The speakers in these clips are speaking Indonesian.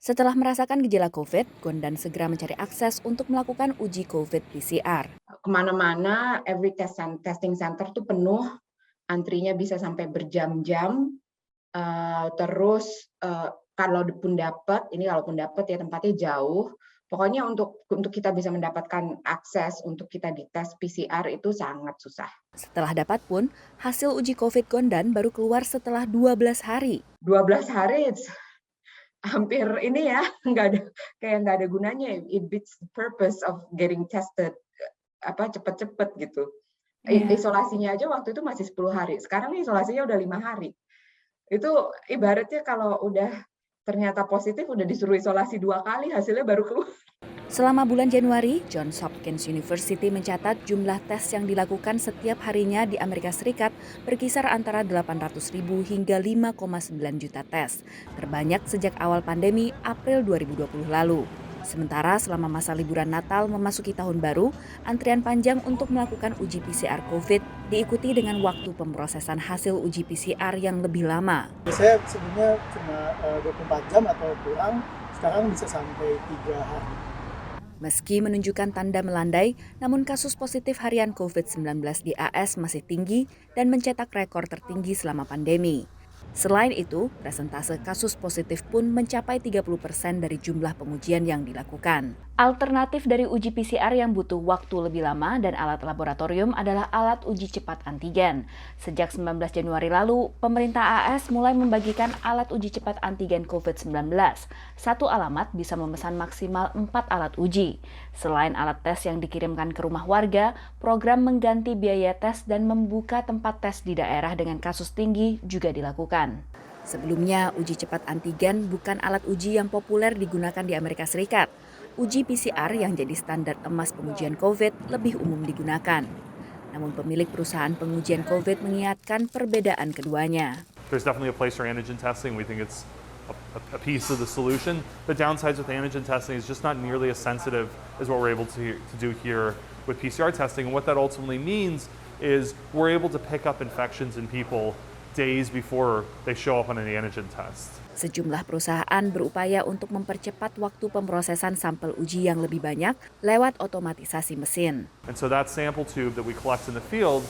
Setelah merasakan gejala COVID, Gondan segera mencari akses untuk melakukan uji COVID PCR. Kemana-mana, every testing center tuh penuh, antrinya bisa sampai berjam-jam, terus, kalaupun dapat, ini kalaupun dapat ya tempatnya jauh, pokoknya untuk kita bisa mendapatkan akses untuk kita dites PCR itu sangat susah. Setelah dapat pun, hasil uji COVID Gondan baru keluar setelah 12 hari. 12 hari hampir ini ya, nggak ada gunanya, it beats the purpose of getting tested, cepet-cepet gitu. Iya. Isolasinya aja waktu itu masih 10 hari, sekarang isolasinya udah 5 hari. Itu ibaratnya kalau udah ternyata positif, udah disuruh isolasi 2 kali, hasilnya baru keluar. Selama bulan Januari, Johns Hopkins University mencatat jumlah tes yang dilakukan setiap harinya di Amerika Serikat berkisar antara 800.000 hingga 5,9 juta tes, terbanyak sejak awal pandemi April 2020 lalu. Sementara selama masa liburan Natal memasuki tahun baru, antrian panjang untuk melakukan uji PCR COVID diikuti dengan waktu pemrosesan hasil uji PCR yang lebih lama. Saya sebelumnya cuma 24 jam atau kurang, sekarang bisa sampai 3 hari. Meski menunjukkan tanda melandai, namun kasus positif harian COVID-19 di AS masih tinggi dan mencetak rekor tertinggi selama pandemi. Selain itu, persentase kasus positif pun mencapai 30% dari jumlah pengujian yang dilakukan. Alternatif dari uji PCR yang butuh waktu lebih lama dan alat laboratorium adalah alat uji cepat antigen. Sejak 19 Januari lalu, pemerintah AS mulai membagikan alat uji cepat antigen COVID-19. Satu alamat bisa memesan maksimal 4 alat uji. Selain alat tes yang dikirimkan ke rumah warga, program mengganti biaya tes dan membuka tempat tes di daerah dengan kasus tinggi juga dilakukan. Sebelumnya, uji cepat antigen bukan alat uji yang populer digunakan di Amerika Serikat. Uji PCR yang jadi standar emas pengujian COVID lebih umum digunakan. Namun pemilik perusahaan pengujian COVID mengingatkan perbedaan keduanya. There's definitely a place for antigen testing. We think it's a piece of the solution. The downsides with antigen testing is just not nearly as sensitive as what we're able to do here with PCR testing. And what that ultimately means is we're able to pick up infections in people days before they show up on an antigen test. Sejumlah perusahaan berupaya untuk mempercepat waktu pemrosesan sampel uji yang lebih banyak lewat otomatisasi mesin. And so that sample tube that we collect in the field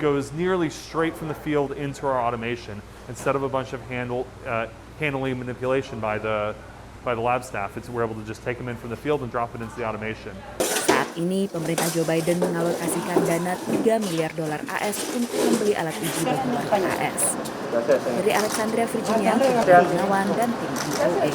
goes nearly straight from the field into our automation instead of a bunch of handling manipulation by the lab staff. We're able to just take them in from the field and drop it into the automation. Saat ini, pemerintah Joe Biden mengalokasikan dana $3 miliar AS untuk membeli alat uji bagi warga AS. Dari Alexandria, Virginia, Gunawan dan tim VOA.